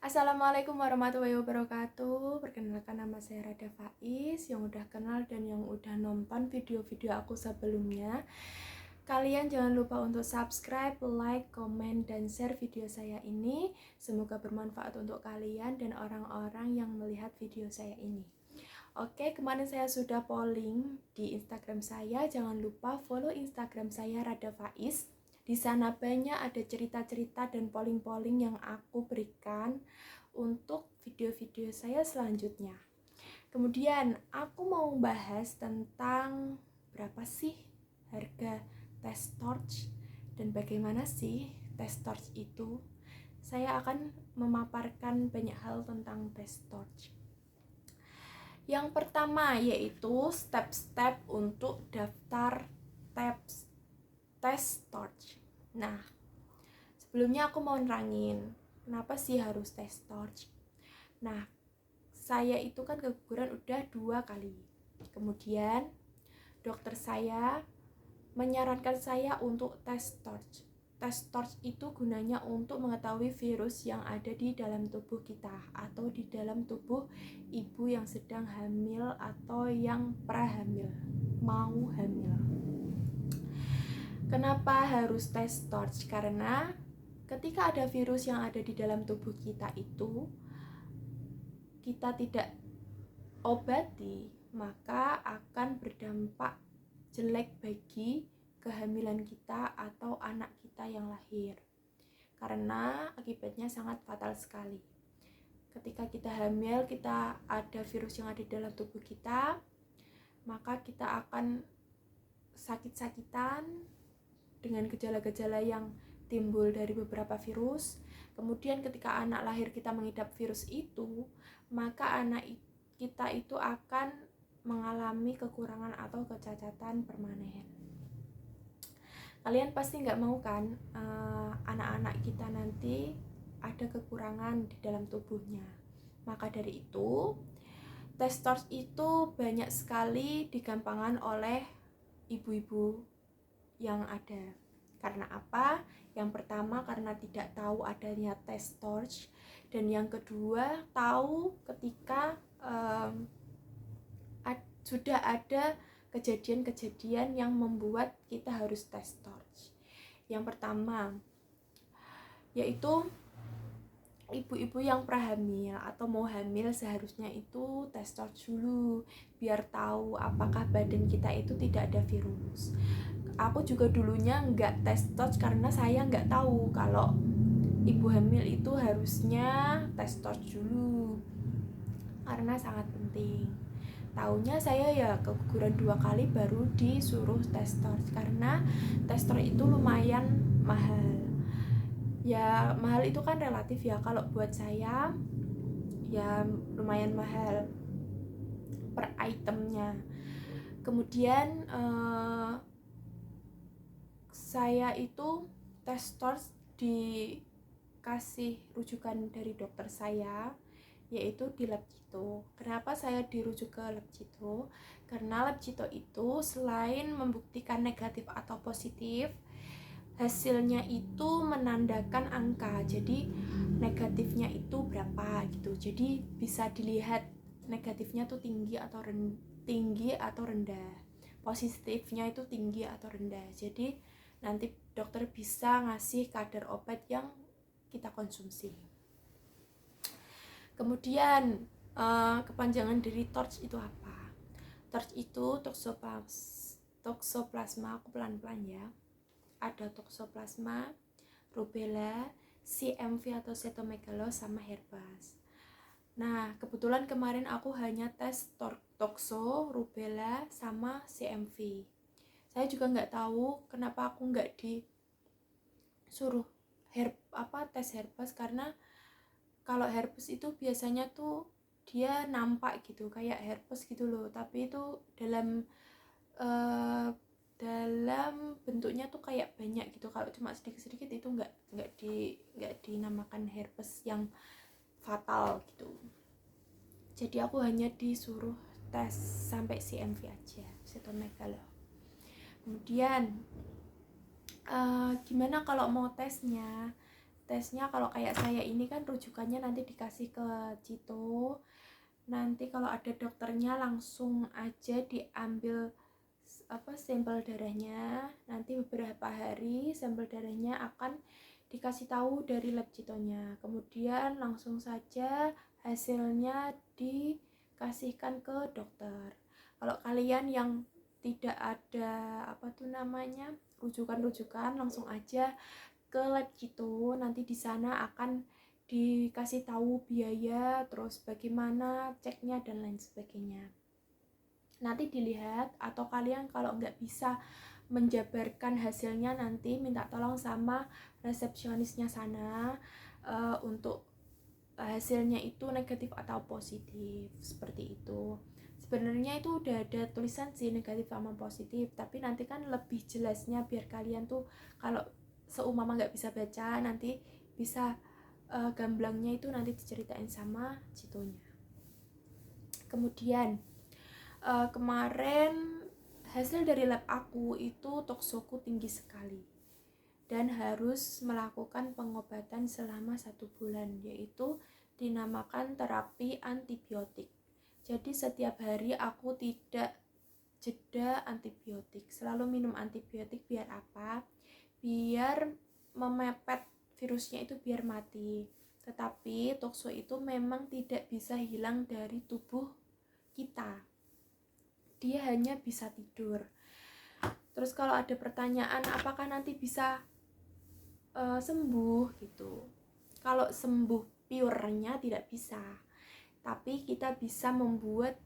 Assalamualaikum warahmatullahi wabarakatuh. Perkenalkan, nama saya Rada Faiz. Yang udah kenal dan yang udah nonton video-video aku sebelumnya, kalian jangan lupa untuk subscribe, like, komen, dan share video saya ini. Semoga bermanfaat untuk kalian dan orang-orang yang melihat video saya ini. Oke, kemarin saya sudah polling di Instagram saya. Jangan lupa follow Instagram saya Rada Faiz. Di sana banyak ada cerita-cerita dan polling-polling yang aku berikan untuk video-video saya selanjutnya. Kemudian aku mau bahas tentang berapa sih harga test torch dan bagaimana sih test torch itu. Saya akan memaparkan banyak hal tentang test torch. Yang pertama yaitu step-step untuk daftar test torch. Nah, sebelumnya aku mau nerangin kenapa sih harus test torch. Nah, saya itu kan keguguran udah 2 kali. Kemudian dokter saya menyarankan saya untuk test torch. Test torch itu gunanya untuk mengetahui virus yang ada di dalam tubuh kita atau di dalam tubuh ibu yang sedang hamil atau yang prahamil, mau hamil. Kenapa harus test torch? Karena ketika ada virus yang ada di dalam tubuh kita itu, kita tidak obati, maka akan berdampak jelek bagi kehamilan kita atau anak kita yang lahir. Karena akibatnya sangat fatal sekali. Ketika kita hamil, kita ada virus yang ada di dalam tubuh kita, maka kita akan sakit-sakitan dengan gejala-gejala yang timbul dari beberapa virus. Kemudian ketika anak lahir kita mengidap virus itu, maka anak kita itu akan mengalami kekurangan atau kecacatan permanen. Kalian pasti nggak mau kan anak-anak kita nanti ada kekurangan di dalam tubuhnya. Maka dari itu, test torch itu banyak sekali digampangkan oleh ibu-ibu yang ada. Karena apa? Yang pertama karena tidak tahu adanya test torch, dan yang kedua tahu ketika sudah ada kejadian-kejadian yang membuat kita harus test torch. Yang pertama yaitu ibu-ibu yang prahamil atau mau hamil seharusnya itu test torch dulu biar tahu apakah badan kita itu tidak ada virus. Aku juga dulunya nggak test torch karena saya nggak tahu kalau ibu hamil itu harusnya test torch dulu, karena sangat penting. Taunya saya ya keguguran 2 kali baru disuruh test torch, karena test torch itu lumayan mahal. Ya mahal itu kan relatif ya, kalau buat saya ya lumayan mahal per itemnya. Kemudian saya itu test torch dikasih rujukan dari dokter saya, yaitu di Lab Cito. Kenapa saya dirujuk ke Lab Cito? Karena Lab Cito itu selain membuktikan negatif atau positif, hasilnya itu menandakan angka. Jadi negatifnya itu berapa gitu. Jadi bisa dilihat negatifnya tuh tinggi atau rendah. Positifnya itu tinggi atau rendah. Jadi nanti dokter bisa ngasih kadar obat yang kita konsumsi. Kemudian kepanjangan dari torch itu apa? Torch itu toxoplasma, aku pelan-pelan ya. Ada toxoplasma, rubella, CMV atau cytomegalo, sama herpes. Nah, kebetulan kemarin aku hanya tes toxo, rubella, sama CMV. Saya juga nggak tahu kenapa aku nggak disuruh tes herpes, karena kalau herpes itu biasanya tuh dia nampak gitu kayak herpes gitu loh, tapi itu dalam bentuknya tuh kayak banyak gitu. Kalau cuma sedikit-sedikit itu nggak dinamakan herpes yang fatal gitu. Jadi aku hanya disuruh tes sampai CMV aja, cytomegalo. Kemudian gimana kalau mau tesnya? tesnya kalau kayak saya ini kan rujukannya nanti dikasih ke Cito. Nanti kalau ada dokternya langsung aja diambil sampel darahnya. Nanti beberapa hari sampel darahnya akan dikasih tahu dari lab Citonya. Kemudian langsung saja hasilnya dikasihkan ke dokter. Kalau kalian yang tidak ada rujukan-rujukan, langsung aja ke lab Cito. Nanti di sana akan dikasih tahu biaya, terus bagaimana ceknya dan lain sebagainya. Nanti dilihat, atau kalian kalau nggak bisa menjabarkan hasilnya nanti minta tolong sama resepsionisnya sana untuk hasilnya itu negatif atau positif, seperti itu. Sebenarnya itu udah ada tulisan sih negatif sama positif, tapi nanti kan lebih jelasnya biar kalian tuh kalau seumpama nggak bisa baca nanti bisa gamblangnya itu nanti diceritain sama Citonya. Kemudian kemarin hasil dari lab aku itu toksoku tinggi sekali dan harus melakukan pengobatan selama 1 bulan, yaitu dinamakan terapi antibiotik. Jadi setiap hari aku tidak jeda antibiotik, selalu minum antibiotik. Biar apa? Biar memepet virusnya itu biar mati. Tetapi tokso itu memang tidak bisa hilang dari tubuh kita, dia hanya bisa tidur. Terus kalau ada pertanyaan apakah nanti bisa sembuh gitu, kalau sembuh purenya tidak bisa, tapi kita bisa membuat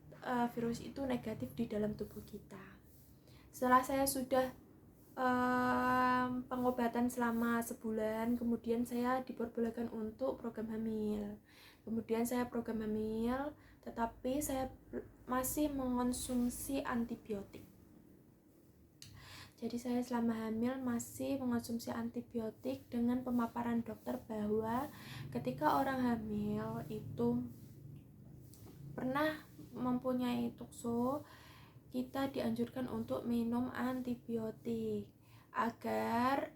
virus itu negatif di dalam tubuh kita. Setelah saya sudah pengobatan selama sebulan, kemudian saya diperbolehkan untuk program hamil. Kemudian saya program hamil, tetapi saya masih mengonsumsi antibiotik. Jadi saya selama hamil masih mengonsumsi antibiotik dengan pemaparan dokter bahwa ketika orang hamil itu pernah mempunyai tokso, kita dianjurkan untuk minum antibiotik agar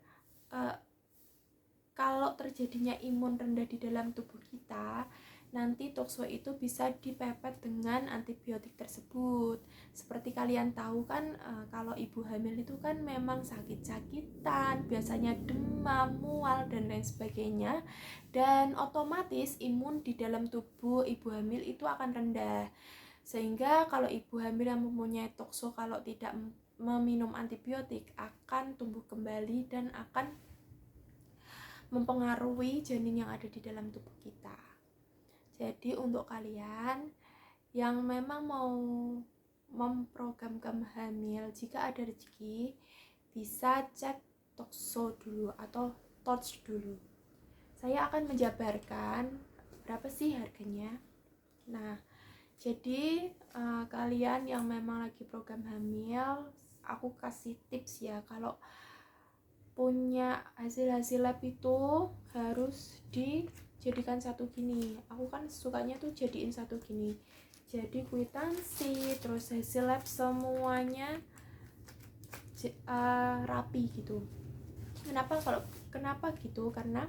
kalau terjadinya imun rendah di dalam tubuh kita, nanti tokso itu bisa dipepet dengan antibiotik tersebut. Seperti kalian tahu kan, kalau ibu hamil itu kan memang sakit-sakitan, biasanya demam, mual, dan lain sebagainya, dan otomatis imun di dalam tubuh ibu hamil itu akan rendah. Sehingga kalau ibu hamil yang mempunyai tokso, kalau tidak meminum antibiotik akan tumbuh kembali dan akan mempengaruhi janin yang ada di dalam tubuh kita. Jadi untuk kalian yang memang mau memprogramkan hamil, jika ada rezeki bisa cek tokso dulu atau touch dulu. Saya akan menjabarkan berapa sih harganya. Nah, jadi kalian yang memang lagi program hamil, aku kasih tips ya, kalau punya hasil lab itu harus dijadikan satu gini. Aku kan sukanya tuh jadiin satu gini, jadi kwitansi terus hasil lab semuanya rapi gitu. Kenapa gitu? Karena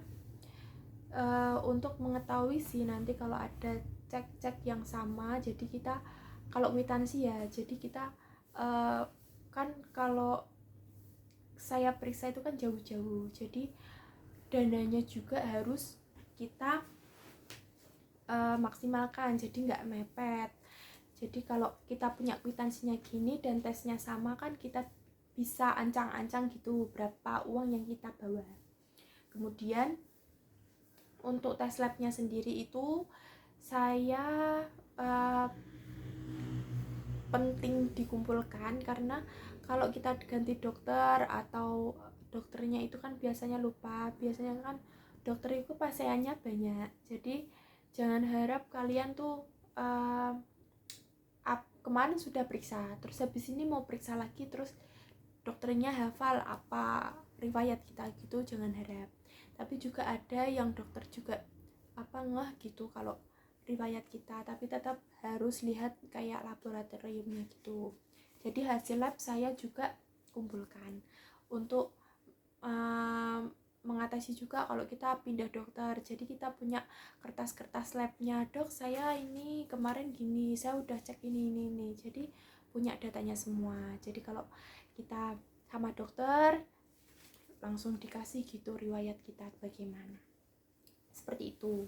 untuk mengetahui sih nanti kalau ada cek yang sama, jadi kita kalau kwitansi ya, jadi kita kan kalau saya periksa itu kan jauh-jauh, jadi dananya juga harus kita maksimalkan, jadi nggak mepet. Jadi kalau kita punya kwitansinya gini dan tesnya sama, kan kita bisa ancang-ancang gitu berapa uang yang kita bawa. Kemudian untuk tes labnya sendiri itu saya penting dikumpulkan, karena kalau kita ganti dokter atau dokternya itu kan biasanya lupa, biasanya kan dokter itu pasiennya banyak, jadi jangan harap kalian tuh kemarin sudah periksa terus habis ini mau periksa lagi terus dokternya hafal apa riwayat kita gitu, jangan harap. Tapi juga ada yang dokter juga ngeh gitu kalau riwayat kita, tapi tetap harus lihat kayak laboratoriumnya gitu. Jadi hasil lab saya juga kumpulkan untuk mengatasi juga kalau kita pindah dokter. Jadi kita punya kertas-kertas labnya, dok saya ini kemarin gini, saya udah cek ini. Jadi punya datanya semua. Jadi kalau kita sama dokter langsung dikasih gitu riwayat kita bagaimana. Seperti itu.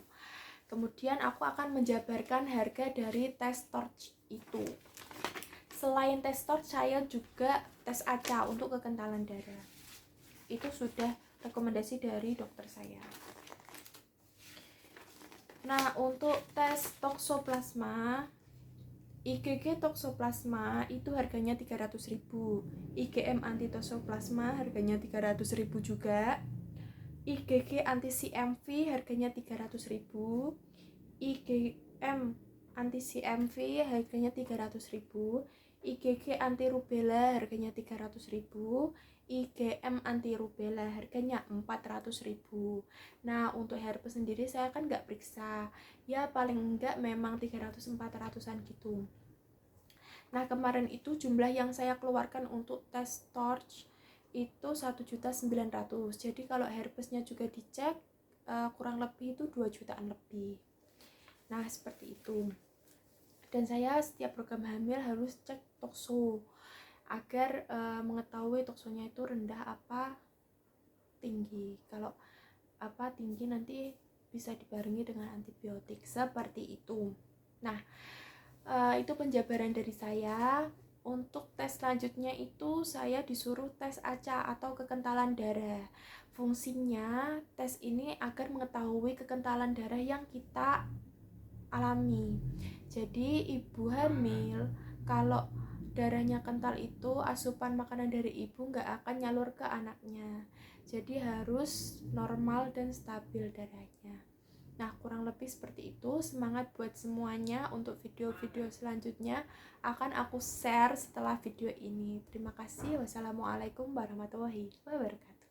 Kemudian aku akan menjabarkan harga dari tes torch itu. Selain tes torch, saya juga tes ACA untuk kekentalan darah. Itu sudah rekomendasi dari dokter saya. Nah, untuk tes toksoplasma, IgG toksoplasma itu harganya 300.000. IgM anti toksoplasma harganya 300.000 juga. IgG anti CMV harganya 300.000. IgM anti CMV harganya 300.000. IgG anti rubella harganya 300.000. IgM anti rubella harganya 400.000. Nah, untuk herpes sendiri saya kan nggak periksa, ya paling enggak memang 300-400an gitu. Nah, kemarin itu jumlah yang saya keluarkan untuk tes torch itu 1.900.000. Jadi kalau herpesnya juga dicek kurang lebih itu 2 jutaan lebih. Nah, seperti itu. Dan saya setiap program hamil harus cek tokso agar mengetahui toksonya itu rendah apa tinggi. Kalau apa tinggi nanti bisa dibarengi dengan antibiotik seperti itu. Nah, itu penjabaran dari saya. Untuk tes selanjutnya itu saya disuruh tes ACA atau kekentalan darah. Fungsinya tes ini agar mengetahui kekentalan darah yang kita alami. Jadi ibu hamil kalau darahnya kental itu asupan makanan dari ibu nggak akan nyalur ke anaknya. Jadi harus normal dan stabil darahnya. Nah, kurang lebih seperti itu. Semangat buat semuanya. Untuk video-video selanjutnya akan aku share setelah video ini. Terima kasih. Wassalamualaikum warahmatullahi wabarakatuh.